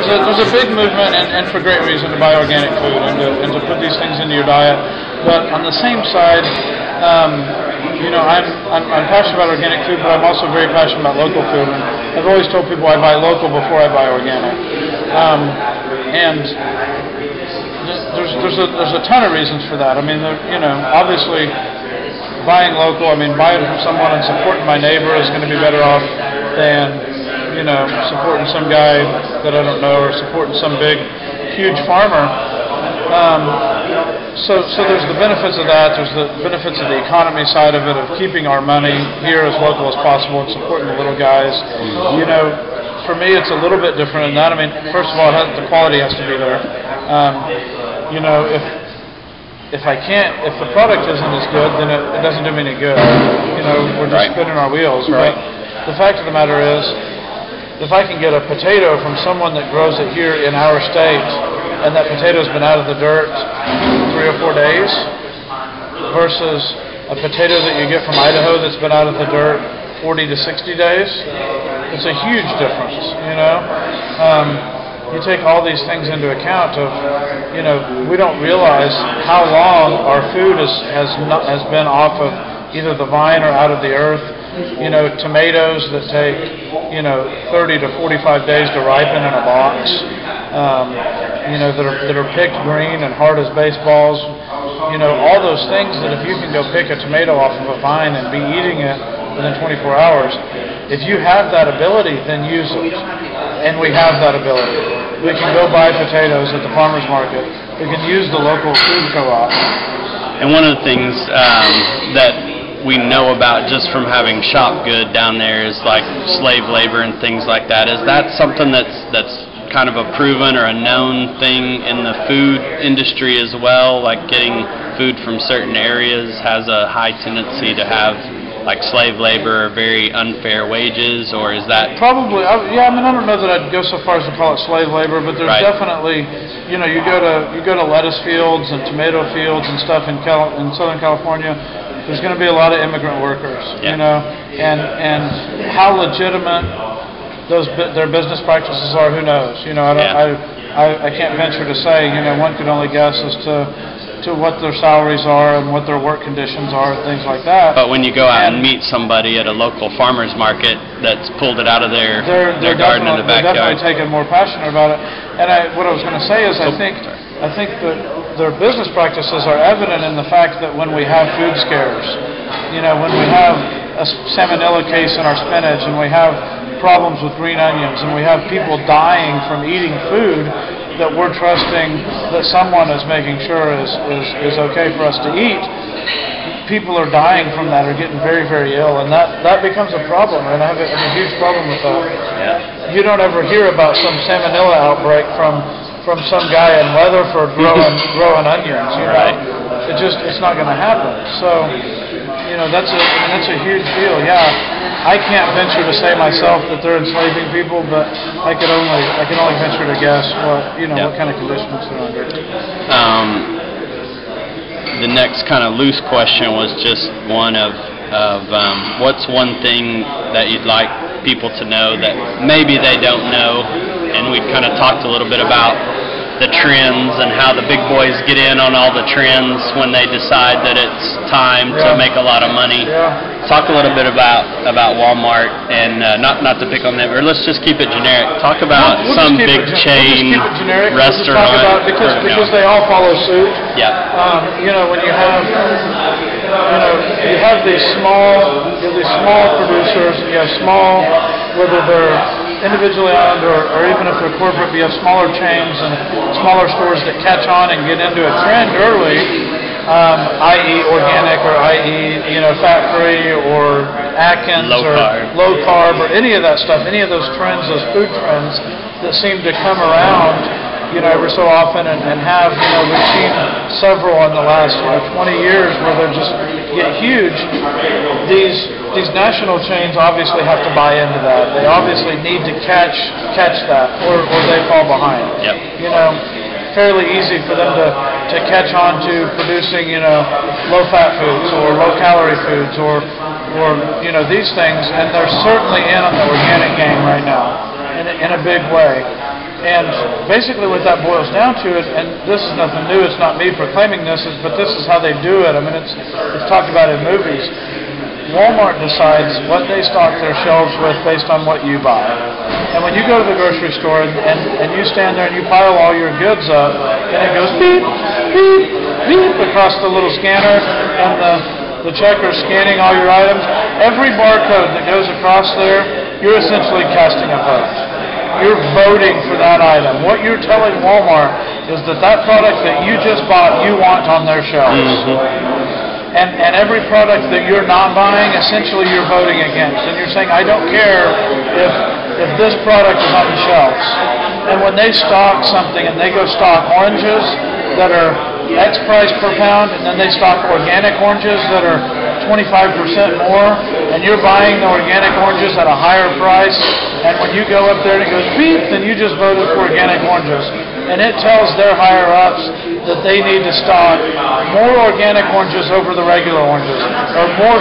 there's a big movement, and for great reason, to buy organic food and to put these things into your diet. But on the same side, I'm passionate about organic food, but I'm also very passionate about local food. And I've always told people I buy local before I buy organic. And there's a ton of reasons for that. I mean, obviously, buying local. I mean, buying from someone and supporting my neighbor is going to be better off than supporting some guy that I don't know or supporting some big, huge farmer. So there's the benefits of that. There's the benefits of the economy side of it, of keeping our money here as local as possible and supporting the little guys. For me, it's a little bit different than that. I mean, first of all, the quality has to be there. If the product isn't as good, then it doesn't do me any good. We're just spinning our wheels. Right. But the fact of the matter is, if I can get a potato from someone that grows it here in our state, and that potato's been out of the dirt 3 or 4 days, versus a potato that you get from Idaho that's been out of the dirt 40 to 60 days, it's a huge difference. You take all these things into account of, we don't realize how long our food has been off of either the vine or out of the earth. Tomatoes that take, 30 to 45 days to ripen in a box, that are picked green and hard as baseballs. All those things that if you can go pick a tomato off of a vine and be eating it within 24 hours, if you have that ability, then use it. And we have that ability. We can go buy potatoes at the farmer's market. We can use the local food co-op. And one of the things that we know about just from having shop good down there is like slave labor and things like that. Is that something that's kind of a proven or a known thing in the food industry as well? Like getting food from certain areas has a high tendency to have like slave labor or very unfair wages, or is that probably? Yeah, I mean, I don't know that I'd go so far as to call it slave labor, but there's definitely, you go to lettuce fields and tomato fields and stuff in Southern California. There's going to be a lot of immigrant workers, and how legitimate their business practices are, who knows? I can't venture to say. One could only guess as to what their salaries are and what their work conditions are and things like that. But when you go out and meet somebody at a local farmer's market that's pulled it out of their garden in the backyard, they're definitely taking more passionate about it. And what I was going to say is I think that their business practices are evident in the fact that when we have food scares, when we have a salmonella case in our spinach and we have problems with green onions and we have people dying from eating food that we're trusting that someone is making sure is okay for us to eat, people are dying from that or getting very, very ill, and that becomes a problem, and I have a huge problem with that. Yeah. You don't ever hear about some salmonella outbreak from some guy in Weatherford growing onions. Right. It's not going to happen. So, that's a huge deal. Yeah. I can't venture to say myself that they're enslaving people, but I can only venture to guess what kind of conditions they're under. The next kind of loose question was just one of what's one thing that you'd like people to know that maybe they don't know, and we kind of talked a little bit about the trends and how the big boys get in on all the trends when they decide that it's time to make a lot of money. Yeah. Talk a little bit about Walmart and not to pick on them, or let's just keep it generic. Talk about some big chain restaurant. Because they all follow suit. Yeah. When you have you have these small producers, and you have small, whether they're individually owned or even if they're corporate, we have smaller chains and smaller stores that catch on and get into a trend early, i.e. organic or i.e. fat-free or Atkins or low carb or any of that stuff, any of those trends, those food trends that seem to come around every so often and have, we've seen several in the last 20 years where they just get huge. These national chains obviously have to buy into that. They obviously need to catch that or they fall behind. Yep. Fairly easy for them to catch on to producing, low-fat foods or low-calorie foods or these things, and they're certainly in on the organic game right now in a big way. And basically what that boils down to, and this is nothing new, it's not me proclaiming this, but this is how they do it. I mean, it's talked about in movies. Walmart decides what they stock their shelves with based on what you buy. And when you go to the grocery store and you stand there and you pile all your goods up, and it goes beep, beep, beep across the little scanner, and the checker's scanning all your items, every barcode that goes across there, you're essentially casting a vote. You're voting for that item. What you're telling Walmart is that product that you just bought, you want on their shelves. Mm-hmm. And every product that you're not buying, essentially you're voting against. And you're saying, I don't care if this product is on the shelves. And when they stock something and they go stock oranges that are X price per pound, and then they stock organic oranges that are 25% more, and you're buying the organic oranges at a higher price, and when you go up there and it goes beep, then you just voted for organic oranges. And it tells their higher-ups that they need to stock more organic oranges over the regular oranges, or more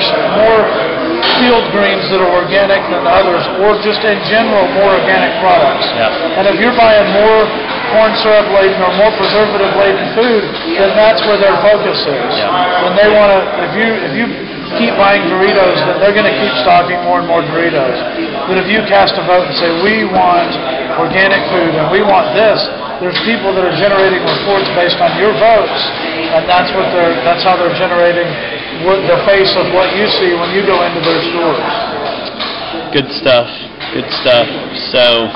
field greens that are organic than others, or just in general more organic products. Yep. And if you're buying more corn syrup laden or more preservative laden food, then that's where their focus is. Yeah. And they want to, if you keep buying Doritos, then they're going to keep stocking more and more Doritos. But if you cast a vote and say, we want organic food and we want this, there's people that are generating reports based on your votes, and that's how they're generating the face of what you see when you go into their stores. Good stuff. Good stuff. So,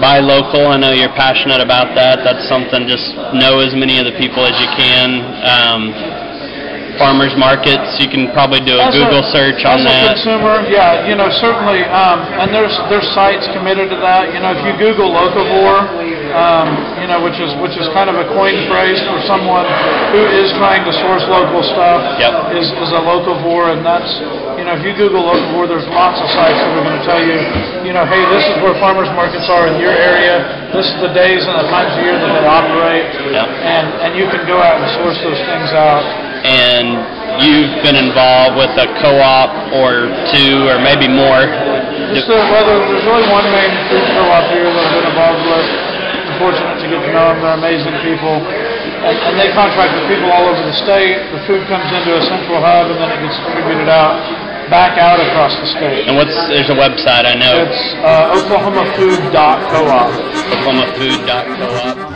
buy local. I know you're passionate about that. That's something. Just know as many of the people as you can. Farmers markets, you can probably do a Google search on that. As a consumer, yeah, certainly, and there's sites committed to that. If you Google locavore, which is kind of a coined phrase for someone who is trying to source local stuff, yep. is a locavore, and that's, if you Google locavore, there's lots of sites that are going to tell you, hey, this is where farmers markets are in your area, this is the days and the times of year that they operate, yep. and you can go out and source those things out. And you've been involved with a co-op or two or maybe more. There's really one main food co-op here that I've been involved with. I'm fortunate to get to know them. They're amazing people. And they contract with people all over the state. The food comes into a central hub and then it gets distributed back out across the state. And there's a website, I know. It's oklahomafood.coop. oklahomafood.coop.